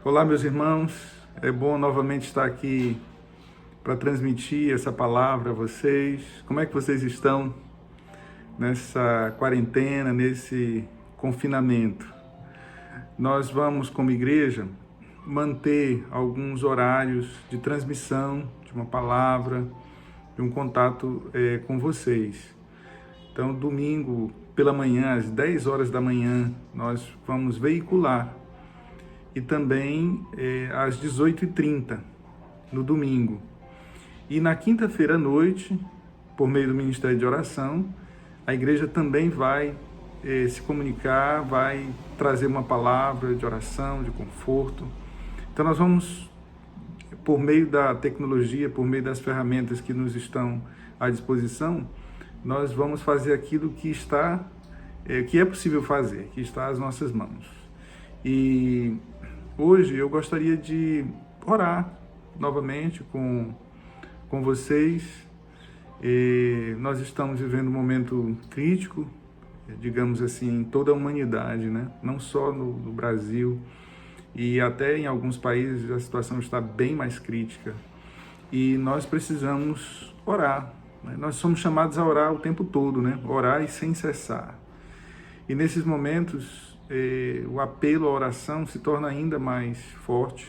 Olá, meus irmãos. É bom novamente estar aqui para transmitir essa palavra a vocês. Como é que vocês estão nessa quarentena, nesse confinamento? Nós vamos, como igreja, manter alguns horários de transmissão de uma palavra, de um contato com vocês. Então, domingo pela manhã, às 10 horas da manhã, nós vamos veicular. E também às 18h30, no domingo. E na quinta-feira à noite, por meio do Ministério de Oração, a igreja também vai se comunicar, vai trazer uma palavra de oração, de conforto. Então nós vamos, por meio da tecnologia, por meio das ferramentas que nos estão à disposição, nós vamos fazer aquilo que é possível fazer, que está às nossas mãos. E hoje eu gostaria de orar novamente com vocês. Nós estamos vivendo um momento crítico, digamos assim, em toda a humanidade, né? Não só no Brasil, e até em alguns países a situação está bem mais crítica. E nós precisamos orar, né? Nós somos chamados a orar o tempo todo, né? Orar e sem cessar. E nesses momentos, o apelo à oração se torna ainda mais forte,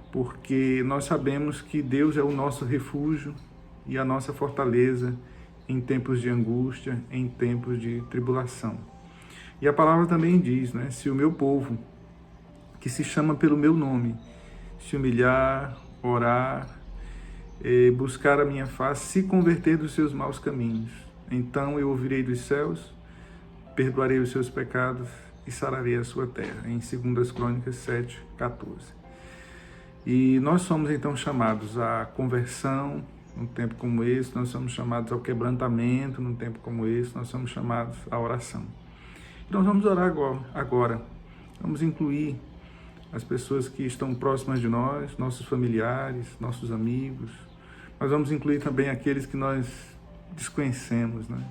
porque nós sabemos que Deus é o nosso refúgio e a nossa fortaleza em tempos de angústia, em tempos de tribulação. E a palavra também diz, né? Se o meu povo, que se chama pelo meu nome, se humilhar, orar, buscar a minha face, se converter dos seus maus caminhos, então eu ouvirei dos céus, perdoarei os seus pecados e sararei a sua terra, em 2 Crônicas 7:14. E nós somos então chamados à conversão num tempo como esse, nós somos chamados ao quebrantamento num tempo como esse, nós somos chamados à oração. Então vamos orar agora. Vamos incluir as pessoas que estão próximas de nós, nossos familiares, nossos amigos, mas vamos incluir também aqueles que nós desconhecemos, né?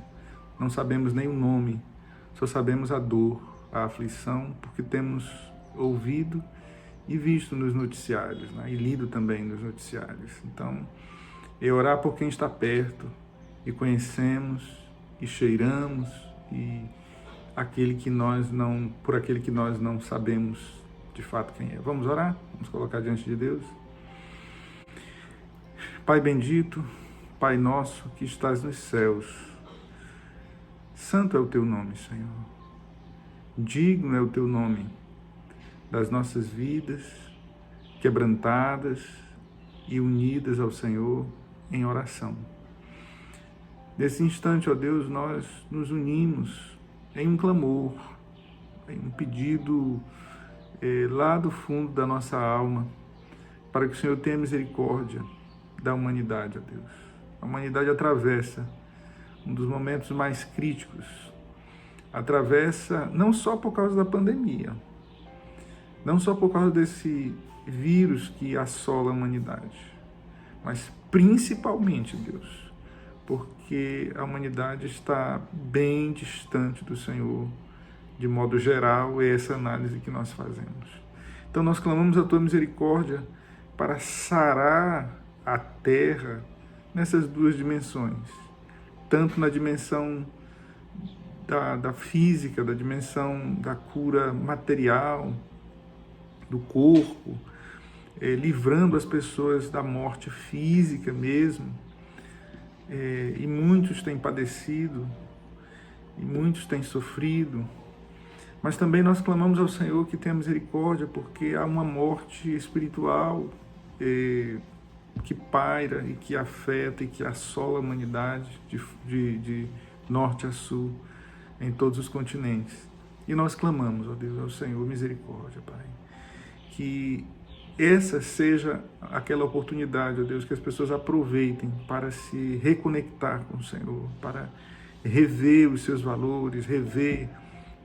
Não sabemos nem o nome, só sabemos a dor, a aflição, porque temos ouvido e visto nos noticiários, né? E lido também nos noticiários. Então, orar por quem está perto e conhecemos e cheiramos e por aquele que nós não sabemos de fato quem é. Vamos orar? Vamos colocar diante de Deus? Pai bendito, Pai nosso que estás nos céus, santo é o teu nome, Senhor. Digno é o teu nome das nossas vidas, quebrantadas e unidas ao Senhor em oração. Nesse instante, ó Deus, nós nos unimos em um clamor, em um pedido lá do fundo da nossa alma, para que o Senhor tenha misericórdia da humanidade, ó Deus. A humanidade atravessa um dos momentos mais críticos, atravessa não só por causa da pandemia, não só por causa desse vírus que assola a humanidade, mas principalmente, Deus, porque a humanidade está bem distante do Senhor, de modo geral, é essa análise que nós fazemos. Então nós clamamos a tua misericórdia para sarar a terra nessas duas dimensões, tanto na dimensão da física, da dimensão da cura material, do corpo, livrando as pessoas da morte física mesmo, e muitos têm padecido, e muitos têm sofrido, mas também nós clamamos ao Senhor que tenha misericórdia, porque há uma morte espiritual que paira e que afeta e que assola a humanidade de norte a sul, em todos os continentes. E nós clamamos, ó Deus, ao Senhor, misericórdia, Pai. Que essa seja aquela oportunidade, ó Deus, que as pessoas aproveitem para se reconectar com o Senhor, para rever os seus valores, rever,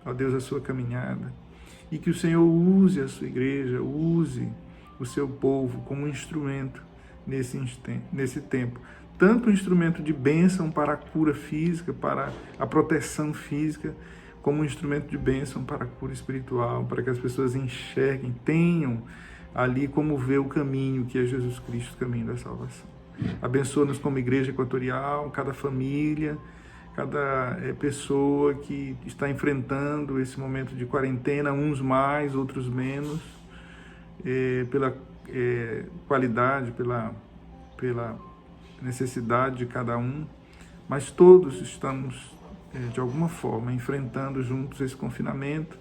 ó Deus, a sua caminhada. E que o Senhor use a sua igreja, use o seu povo como instrumento nesse tempo. Tanto um instrumento de bênção para a cura física, para a proteção física, como um instrumento de bênção para a cura espiritual, para que as pessoas enxerguem, tenham ali como ver o caminho que é Jesus Cristo, o caminho da salvação. Abençoa-nos como igreja equatorial, cada família, cada pessoa que está enfrentando esse momento de quarentena, uns mais, outros menos, pela qualidade, pela necessidade de cada um, mas todos estamos, de alguma forma, enfrentando juntos esse confinamento.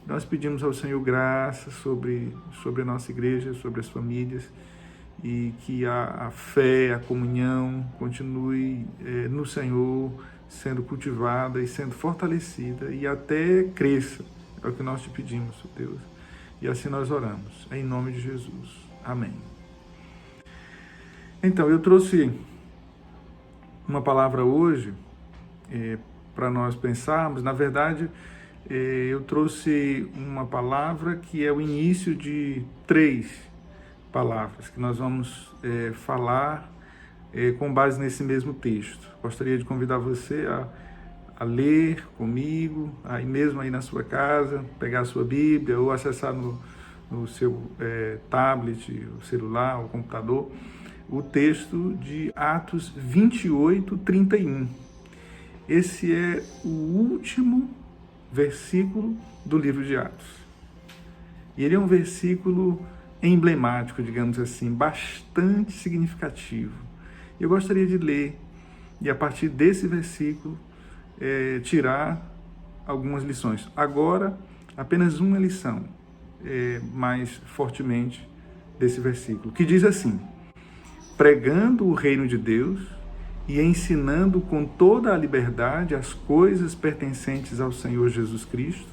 Nós pedimos ao Senhor graça sobre a nossa igreja, sobre as famílias, e que a fé, a comunhão continue no Senhor, sendo cultivada e sendo fortalecida, e até cresça. É o que nós te pedimos, Deus. E assim nós oramos, em nome de Jesus. Amém. Então, eu trouxe uma palavra hoje para nós pensarmos. Na verdade, eu trouxe uma palavra que é o início de 3 palavras que nós vamos falar com base nesse mesmo texto. Gostaria de convidar você a ler comigo, aí mesmo aí na sua casa, pegar a sua Bíblia ou acessar no seu tablet, o celular, o computador, o texto de Atos 28, 31. Esse é o último versículo do livro de Atos. E ele é um versículo emblemático, digamos assim, bastante significativo. Eu gostaria de ler e, a partir desse versículo, tirar algumas lições. Agora, apenas uma lição, mais fortemente, desse versículo, que diz assim: pregando o reino de Deus e ensinando com toda a liberdade as coisas pertencentes ao Senhor Jesus Cristo,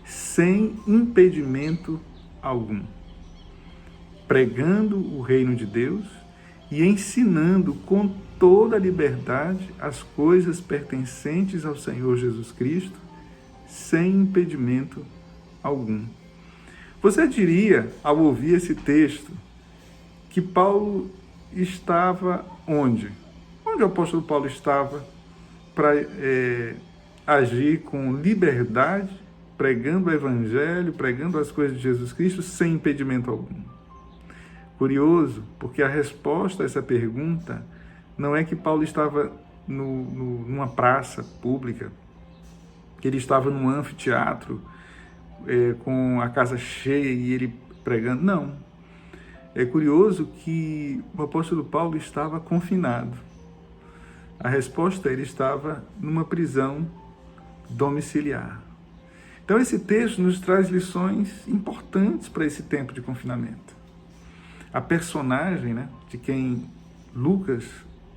sem impedimento algum. Pregando o reino de Deus e ensinando com toda a liberdade as coisas pertencentes ao Senhor Jesus Cristo, sem impedimento algum. Você diria, ao ouvir esse texto, que Paulo estava onde? Onde o apóstolo Paulo estava para agir com liberdade, pregando o Evangelho, pregando as coisas de Jesus Cristo, sem impedimento algum? Curioso, porque a resposta a essa pergunta não é que Paulo estava numa praça pública, que ele estava num anfiteatro com a casa cheia e ele pregando. Não. É curioso que o apóstolo Paulo estava confinado. A resposta, ele estava numa prisão domiciliar. Então esse texto nos traz lições importantes para esse tempo de confinamento. A personagem, de quem Lucas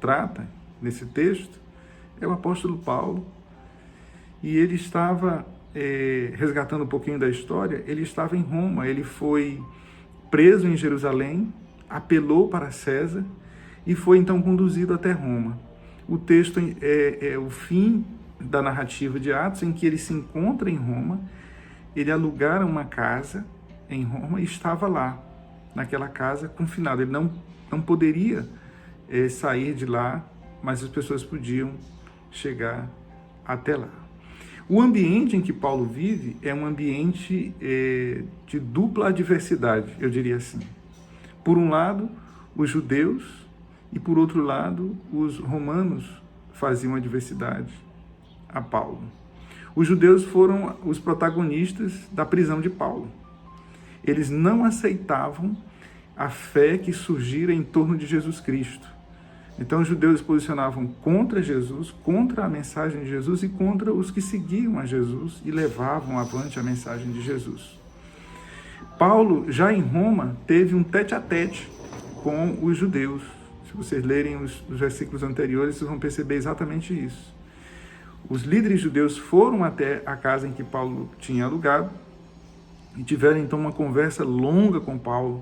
trata nesse texto é o apóstolo Paulo, e ele estava, resgatando um pouquinho da história, ele estava em Roma, ele foi preso em Jerusalém, apelou para César e foi então conduzido até Roma. O texto é o fim da narrativa de Atos, em que ele se encontra em Roma, ele alugara uma casa em Roma e estava lá, naquela casa, confinado. Ele não poderia sair de lá, mas as pessoas podiam chegar até lá. O ambiente em que Paulo vive é um ambiente de dupla adversidade, eu diria assim. Por um lado, os judeus, e por outro lado, os romanos faziam adversidade a Paulo. Os judeus foram os protagonistas da prisão de Paulo. Eles não aceitavam a fé que surgira em torno de Jesus Cristo. Então os judeus se posicionavam contra Jesus, contra a mensagem de Jesus e contra os que seguiam a Jesus e levavam avante a mensagem de Jesus. Paulo, já em Roma, teve um tete-a-tete com os judeus. Se vocês lerem os versículos anteriores, vocês vão perceber exatamente isso. Os líderes judeus foram até a casa em que Paulo tinha alugado e tiveram então uma conversa longa com Paulo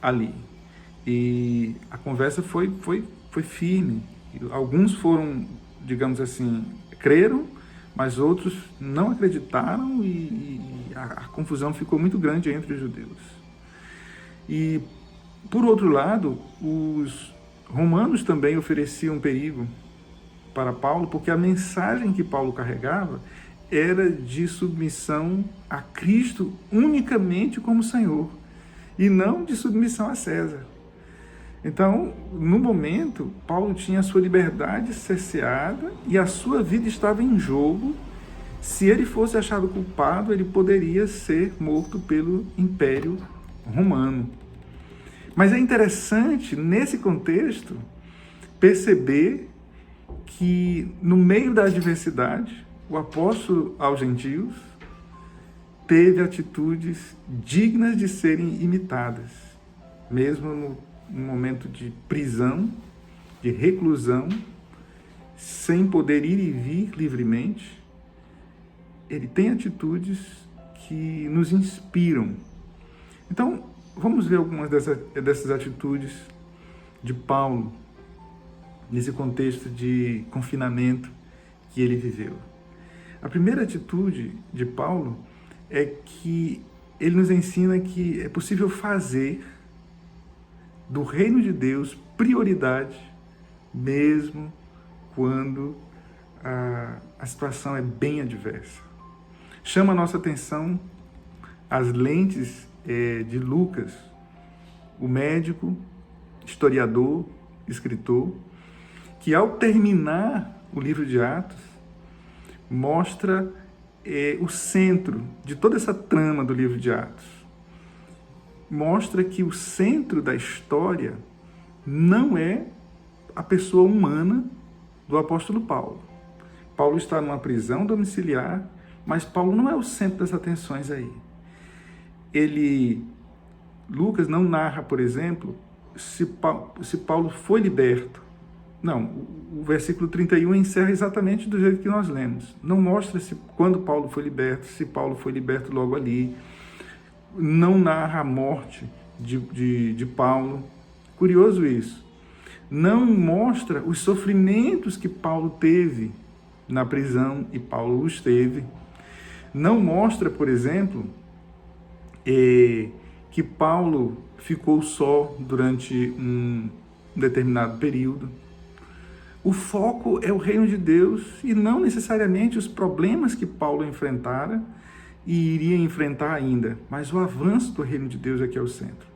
ali. E a conversa foi firme. Alguns foram, digamos assim, creram, mas outros não acreditaram e a confusão ficou muito grande entre os judeus. E, por outro lado, os romanos também ofereciam perigo para Paulo, porque a mensagem que Paulo carregava era de submissão a Cristo unicamente como Senhor, e não de submissão a César. Então, no momento, Paulo tinha a sua liberdade cerceada e a sua vida estava em jogo. Se ele fosse achado culpado, ele poderia ser morto pelo Império Romano. Mas é interessante, nesse contexto, perceber que, no meio da adversidade, o apóstolo aos gentios teve atitudes dignas de serem imitadas, mesmo no momento de prisão, de reclusão, sem poder ir e vir livremente. Ele tem atitudes que nos inspiram. Então, vamos ver algumas dessas atitudes de Paulo nesse contexto de confinamento que ele viveu. A primeira atitude de Paulo é que ele nos ensina que é possível fazer do reino de Deus prioridade, mesmo quando a situação é bem adversa. Chama a nossa atenção as lentes de Lucas, o médico, historiador, escritor, que ao terminar o livro de Atos, mostra o centro de toda essa trama do livro de Atos. Mostra que o centro da história não é a pessoa humana do apóstolo Paulo. Paulo está numa prisão domiciliar, mas Paulo não é o centro das atenções aí. Lucas não narra, por exemplo, se Paulo foi liberto. Não, o versículo 31 encerra exatamente do jeito que nós lemos. Não mostra quando Paulo foi liberto, se Paulo foi liberto logo ali. Não narra a morte de Paulo. Curioso isso. Não mostra os sofrimentos que Paulo teve na prisão, e Paulo os teve. Não mostra, por exemplo, que Paulo ficou só durante um determinado período. O foco é o reino de Deus e não necessariamente os problemas que Paulo enfrentara e iria enfrentar ainda, mas o avanço do reino de Deus é que é o centro.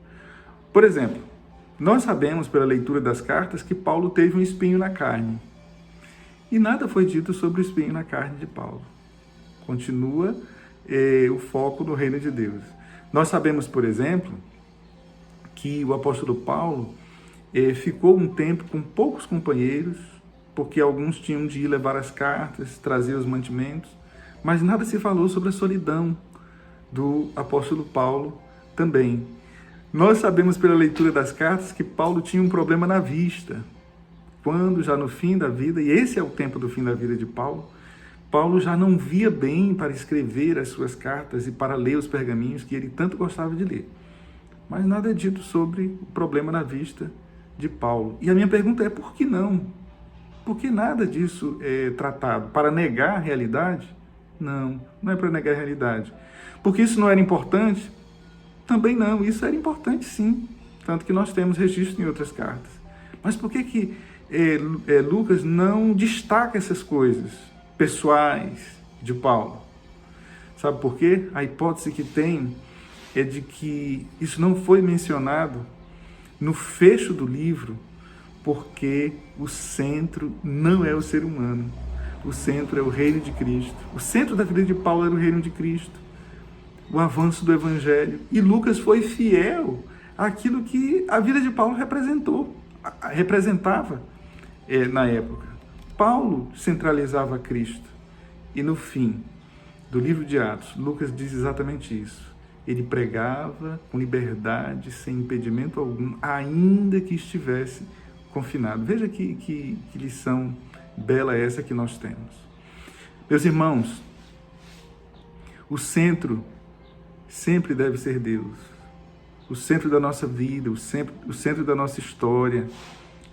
Por exemplo, nós sabemos pela leitura das cartas que Paulo teve um espinho na carne. E nada foi dito sobre o espinho na carne de Paulo. Continua o foco no reino de Deus. Nós sabemos, por exemplo, que o apóstolo Paulo ficou um tempo com poucos companheiros, porque alguns tinham de ir levar as cartas, trazer os mantimentos, mas nada se falou sobre a solidão do apóstolo Paulo também. Nós sabemos pela leitura das cartas que Paulo tinha um problema na vista, quando já no fim da vida, e esse é o tempo do fim da vida de Paulo, Paulo já não via bem para escrever as suas cartas e para ler os pergaminhos que ele tanto gostava de ler. Mas nada é dito sobre o problema na vista de Paulo. E a minha pergunta é, por que não? Por que nada disso é tratado? Para negar a realidade? Não, não é para negar a realidade. Porque isso não era importante? Também não, isso era importante sim. Tanto que nós temos registro em outras cartas. Mas por que Lucas não destaca essas coisas pessoais de Paulo? Sabe por quê? A hipótese que tem é de que isso não foi mencionado no fecho do livro, porque o centro não é o ser humano. O centro é o reino de Cristo. O centro da vida de Paulo era o reino de Cristo, o avanço do Evangelho. E Lucas foi fiel àquilo que a vida de Paulo representava na época. Paulo centralizava Cristo. E no fim do livro de Atos, Lucas diz exatamente isso. Ele pregava com liberdade, sem impedimento algum, ainda que estivesse confinado. Veja que lição bela essa que nós temos. Meus irmãos, o centro sempre deve ser Deus. O centro da nossa vida, o centro da nossa história,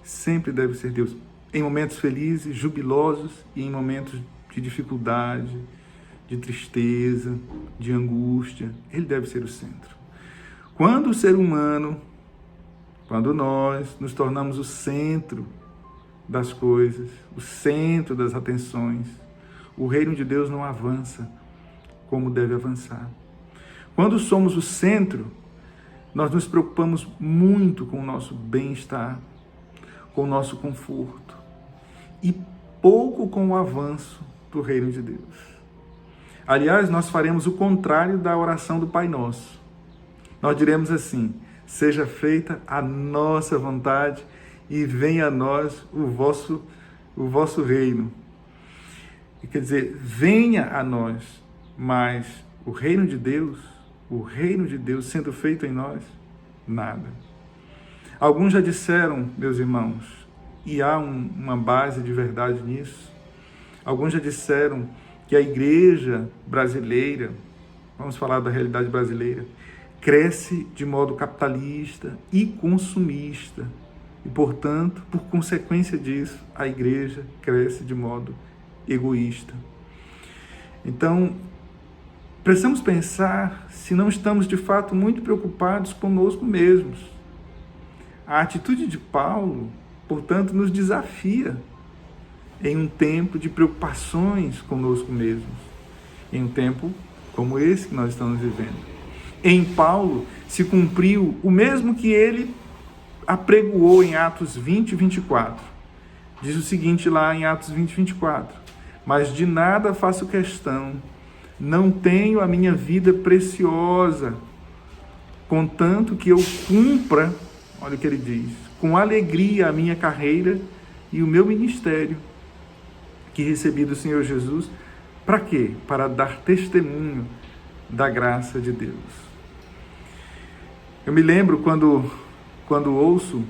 sempre deve ser Deus. Em momentos felizes, jubilosos, e em momentos de dificuldade, de tristeza, de angústia, Ele deve ser o centro. Quando o ser humano, quando nós nos tornamos o centro das coisas, o centro das atenções, o reino de Deus não avança como deve avançar. Quando somos o centro, nós nos preocupamos muito com o nosso bem-estar, com o nosso conforto e pouco com o avanço do reino de Deus. Aliás, nós faremos o contrário da oração do Pai Nosso. Nós diremos assim: seja feita a nossa vontade e venha a nós o vosso reino. Quer dizer, venha a nós, mas o reino de Deus sendo feito em nós, nada. Alguns já disseram, meus irmãos, e há uma base de verdade nisso, alguns já disseram que a igreja brasileira, vamos falar da realidade brasileira, cresce de modo capitalista e consumista. E, portanto, por consequência disso, a igreja cresce de modo egoísta. Então, precisamos pensar se não estamos, de fato, muito preocupados conosco mesmos. A atitude de Paulo, portanto, nos desafia em um tempo de preocupações conosco mesmos, em um tempo como esse que nós estamos vivendo. Em Paulo se cumpriu o mesmo que ele apregoou em Atos 20 e 24. Diz o seguinte lá em Atos 20 e 24: mas de nada faço questão, não tenho a minha vida preciosa, contanto que eu cumpra, olha o que ele diz, com alegria a minha carreira e o meu ministério, que recebi do Senhor Jesus. Para quê? Para dar testemunho da graça de Deus. Eu me lembro quando ouço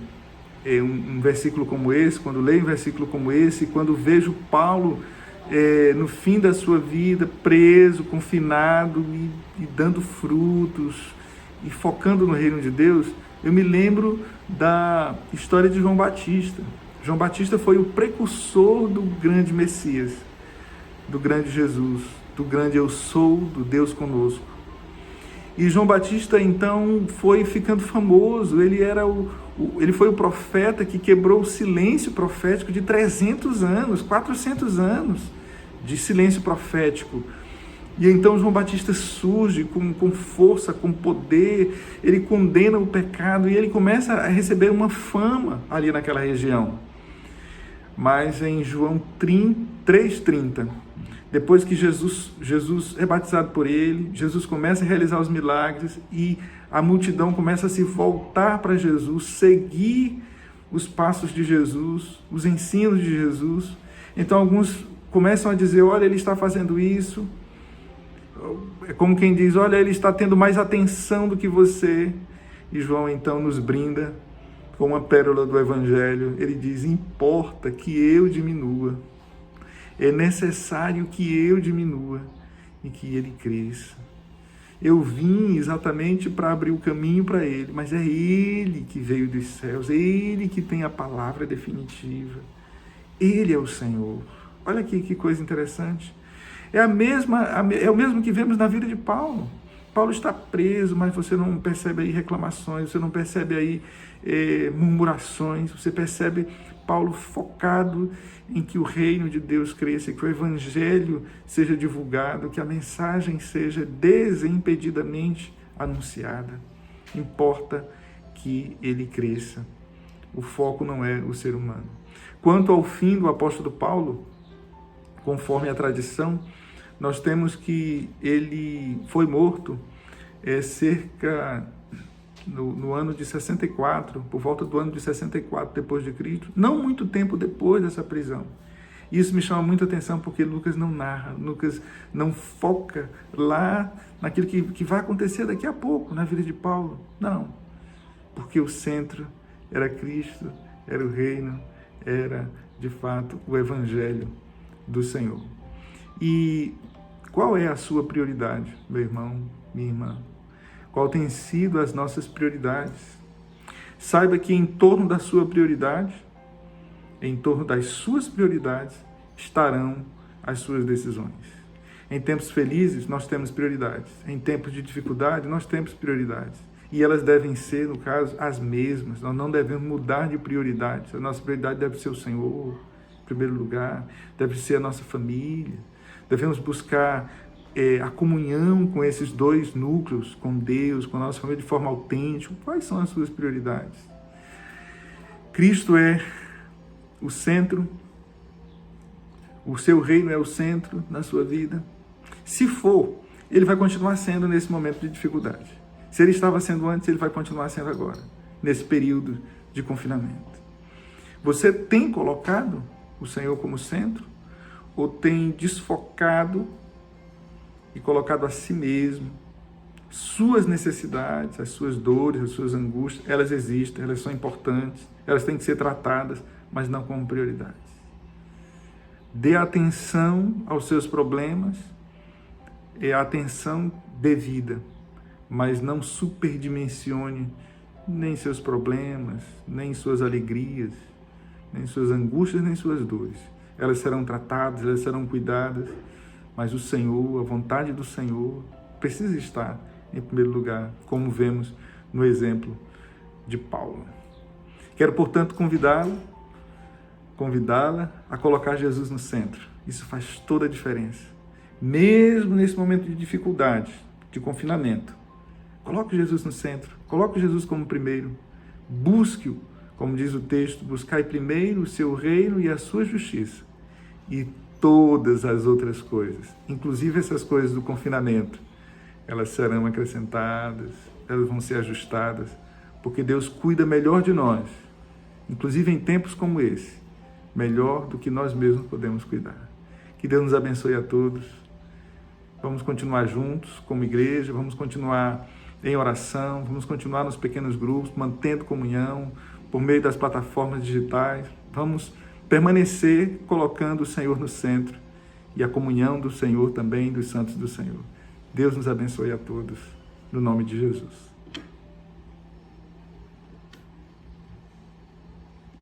um versículo como esse, quando leio um versículo como esse, quando vejo Paulo no fim da sua vida, preso, confinado e dando frutos e focando no reino de Deus, eu me lembro da história de João Batista. João Batista foi o precursor do grande Messias, do grande Jesus, do grande eu sou, do Deus conosco. E João Batista, então, foi ficando famoso. Ele foi o profeta que quebrou o silêncio profético de 300 anos, 400 anos de silêncio profético. E então João Batista surge com força, com poder, ele condena o pecado e ele começa a receber uma fama ali naquela região. Mas em João 3,30, depois que Jesus é batizado por ele, Jesus começa a realizar os milagres e a multidão começa a se voltar para Jesus, seguir os passos de Jesus, os ensinos de Jesus. Então alguns começam a dizer: olha, ele está fazendo isso. É como quem diz: olha, ele está tendo mais atenção do que você. E João então nos brinda com uma pérola do Evangelho. Ele diz: importa que eu diminua. É necessário que eu diminua e que ele cresça. Eu vim exatamente para abrir o caminho para ele, mas é ele que veio dos céus, é ele que tem a palavra definitiva. Ele é o Senhor. Olha aqui que coisa interessante. É o mesmo que vemos na vida de Paulo. Paulo está preso, mas você não percebe aí reclamações, você não percebe aí murmurações, você percebe Paulo focado em que o reino de Deus cresça, que o evangelho seja divulgado, que a mensagem seja desimpedidamente anunciada. Importa que ele cresça. O foco não é o ser humano. Quanto ao fim do apóstolo Paulo, conforme a tradição, nós temos que ele foi morto no ano de 64, por volta do ano de 64 depois de Cristo, não muito tempo depois dessa prisão. Isso me chama muita atenção porque Lucas não narra, Lucas não foca lá naquilo que vai acontecer daqui a pouco na vida de Paulo. Não, porque o centro era Cristo, era o reino, era de fato o evangelho do Senhor. E qual é a sua prioridade, meu irmão, minha irmã? Qual tem sido as nossas prioridades? Saiba que em torno da sua prioridade, em torno das suas prioridades, estarão as suas decisões. Em tempos felizes, nós temos prioridades. Em tempos de dificuldade, nós temos prioridades. E elas devem ser, no caso, as mesmas. Nós não devemos mudar de prioridades. A nossa prioridade deve ser o Senhor, em primeiro lugar. Deve ser a nossa família. devemos buscar a comunhão com esses dois núcleos, com Deus, com a nossa família, de forma autêntica. Quais são as suas prioridades? Cristo é o centro, o seu reino é o centro na sua vida. Se for, ele vai continuar sendo nesse momento de dificuldade. Se ele estava sendo antes, ele vai continuar sendo agora, nesse período de confinamento. Você tem colocado o Senhor como centro? Ou tem desfocado e colocado a si mesmo, suas necessidades, as suas dores, as suas angústias? Elas existem, elas são importantes, elas têm que ser tratadas, mas não como prioridades. Dê atenção aos seus problemas, a atenção devida, mas não superdimensione nem seus problemas, nem suas alegrias, nem suas angústias, nem suas dores. Elas serão tratadas, elas serão cuidadas, mas o Senhor, a vontade do Senhor, precisa estar em primeiro lugar, como vemos no exemplo de Paulo. Quero, portanto, convidá-la a colocar Jesus no centro. Isso faz toda a diferença. Mesmo nesse momento de dificuldade, de confinamento, coloque Jesus no centro, coloque Jesus como primeiro, busque-o, como diz o texto, buscai primeiro o seu reino e a sua justiça, e todas as outras coisas, inclusive essas coisas do confinamento, elas serão acrescentadas, elas vão ser ajustadas, porque Deus cuida melhor de nós, inclusive em tempos como esse, melhor do que nós mesmos podemos cuidar. Que Deus nos abençoe a todos. Vamos continuar juntos como igreja, vamos continuar em oração, vamos continuar nos pequenos grupos, mantendo comunhão por meio das plataformas digitais. Vamos permanecer colocando o Senhor no centro e a comunhão do Senhor também, dos santos do Senhor. Deus nos abençoe a todos, no nome de Jesus.